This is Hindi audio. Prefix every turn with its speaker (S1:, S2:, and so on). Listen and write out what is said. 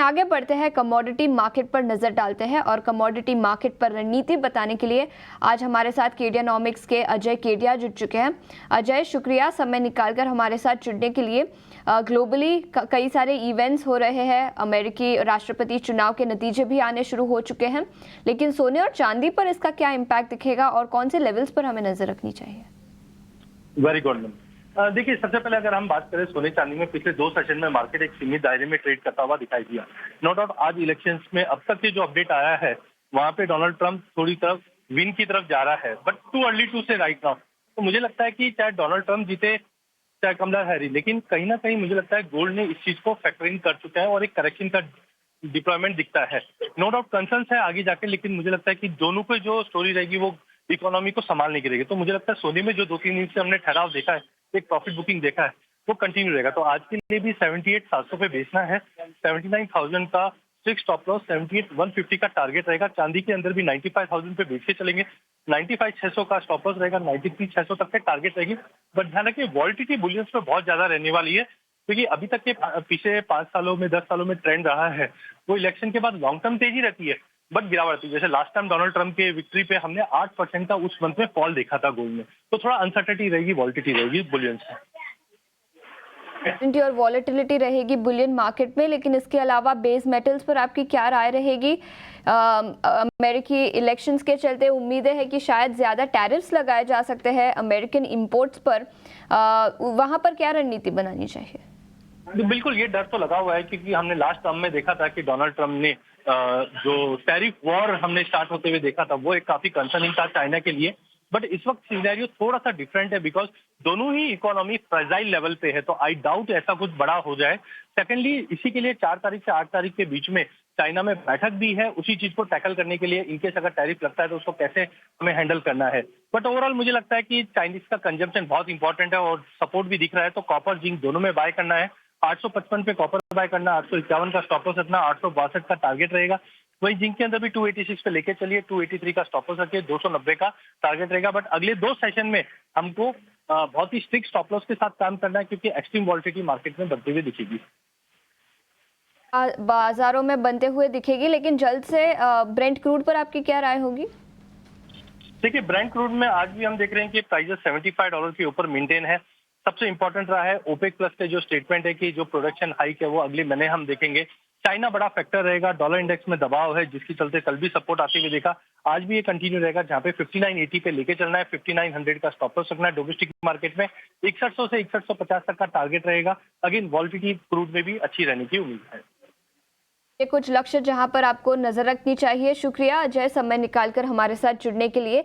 S1: आगे बढ़ते हैं, कमोडिटी मार्केट पर नजर डालते हैं और कमोडिटी मार्केट पर रणनीति बताने के लिए आज हमारे साथ केडियानॉमिक्स के अजय केडिया जुड़ चुके हैं। अजय, शुक्रिया समय निकालकर हमारे साथ जुड़ने के लिए। ग्लोबली कई सारे इवेंट्स हो रहे हैं, अमेरिकी राष्ट्रपति चुनाव के नतीजे भी आने शुरू हो चुके हैं, लेकिन सोने और चांदी पर इसका क्या इम्पैक्ट दिखेगा और कौन से लेवल्स पर हमें नजर रखनी चाहिए?
S2: Very good ma'am. देखिए, सबसे पहले अगर हम बात करें सोने चांदी में, पिछले 2 सेशन में मार्केट एक सीमित दायरे में ट्रेड करता हुआ दिखाई दिया। नो डाउट आज इलेक्शंस में अब तक के जो अपडेट आया है वहां पे डोनाल्ड ट्रंप थोड़ी तरफ विन की तरफ जा रहा है, बट टू अर्ली टू से राइट नाउ। तो मुझे लगता है कि चाहे डोनाल्ड ट्रंप जीते चाहे कमला हैरिस, लेकिन कहीं ना कहीं मुझे लगता है गोल्ड ने इस चीज को फैक्टर इन कर चुका है और एक करेक्शन का डिप्लॉयमेंट दिखता है। नो डाउट कंसर्न्स है आगे जाके, लेकिन मुझे लगता है कि दोनों को जो स्टोरी रहेगी वो इकोनॉमी को संभालने की रहेगी। तो मुझे लगता है सोने में जो 2-3 दिन से हमने ठहराव देखा है, एक प्रॉफिट बुकिंग देखा है, वो कंटिन्यू रहेगा। तो आज के लिए भी 78,700 पे बेचना है। 79,000 का फिक्स स्टॉप लॉस, 78,150 का टारगेट रहेगा। चांदी के अंदर भी 95,000 पे बेच के चलेंगे। 95,600 का स्टॉप लॉस रहेगा, 93,600 तक के टारगेट रहेगी। बट ध्यान रखिए, वॉलिटिलिटी बुलियंस में बहुत ज्यादा रहने वाली है, क्योंकि अभी तक के पिछले 5 सालों में 10 सालों में ट्रेंड रहा है वो इलेक्शन के बाद लॉन्ग टर्म तेजी रहती है बट गिरावट आती है। जैसे लास्ट टाइम डोनाल्ड ट्रंप के विक्ट्री पे हमने 8% का उस मंथ में फॉल देखा था गोल्ड में। तो थोड़ा अनसर्टेनिटी रहेगी, वॉलिटिलिटी रहेगी बुलियंस में
S1: और वॉलेटिलिटी रहेगी बुलियन मार्केट में, लेकिन इसके अलावा बेस मेटल्स पर आपकी क्या राय रहेगी? अमेरिकी इलेक्शंस के चलते उम्मीदें हैं कि शायद ज़्यादा टैरिफ्स लगाए जा सकते हैं अमेरिकन इंपोर्ट्स पर, वहां पर क्या रणनीति बनानी चाहिए?
S2: बिल्कुल, ये डर तो लगा हुआ है, क्योंकि हमने लास्ट टर्म में देखा था कि डोनाल्ड ट्रंप ने जो टैरिफ वॉर हमने स्टार्ट होते हुए देखा था वो एक काफी कंसर्निंग था चाइना के लिए। बट इस वक्त सिनेरियो थोड़ा सा डिफरेंट है, बिकॉज दोनों ही इकोनॉमी फ्रेजाइल लेवल पे है, तो आई डाउट ऐसा कुछ बड़ा हो जाए। सेकेंडली, इसी के लिए 4 तारीख से 8 तारीख के बीच में चाइना में बैठक भी है, उसी चीज को टैकल करने के लिए। इनकेस अगर टैरिफ लगता है तो उसको कैसे हमें हैंडल करना है। बट ओवरऑल मुझे लगता है कि चाइनीज का कंजम्पशन बहुत इंपॉर्टेंट है और सपोर्ट भी दिख रहा है। तो कॉपर जिंक दोनों में बाय करना है। 855 पे कॉपर बाय करना, 851 का स्टॉप लॉस रखना, 862 का टारगेट रहेगा। वही जिंक के अंदर भी 286 पे लेके चलिए, 283 का स्टॉप लॉस रखिए, 290 का टारगेट रहेगा। बट अगले 2 सेशन में हमको बहुत ही स्ट्रिक्ट स्टॉप लॉस के साथ काम करना है, क्योंकि एक्सट्रीम वॉलिटिलिटी मार्केट में बनते हुए दिखेगी,
S1: बाजारों में बनते हुए दिखेगी। लेकिन जल्द से ब्रेंट क्रूड पर आपकी क्या राय होगी?
S2: देखिए, ब्रेंट क्रूड में आज भी हम देख रहे हैं कि प्राइसेस $75 के ऊपर मेंटेन है। सबसे इंपॉर्टेंट रहा है ओपेक प्लस के जो स्टेटमेंट है कि जो प्रोडक्शन हाइक है वो अगले महीने हम देखेंगे। चाइना बड़ा फैक्टर रहेगा, डॉलर इंडेक्स में दबाव है जिसके चलते कल भी सपोर्ट आते हुए देखा, आज भी ये कंटिन्यू रहेगा, जहां पे 5980 पे लेके चलना है, 5900 का स्टॉप लॉस रखना है। डोमेस्टिक मार्केट में 6100 से 6150 तक का टारगेट रहेगा। अगेन वॉलिटिलिटी क्रूड में भी अच्छी रहने की उम्मीद है।
S1: ये कुछ लक्ष्य जहां पर आपको नजर रखनी चाहिए। शुक्रिया अजय, समय निकालकर हमारे साथ जुड़ने के लिए।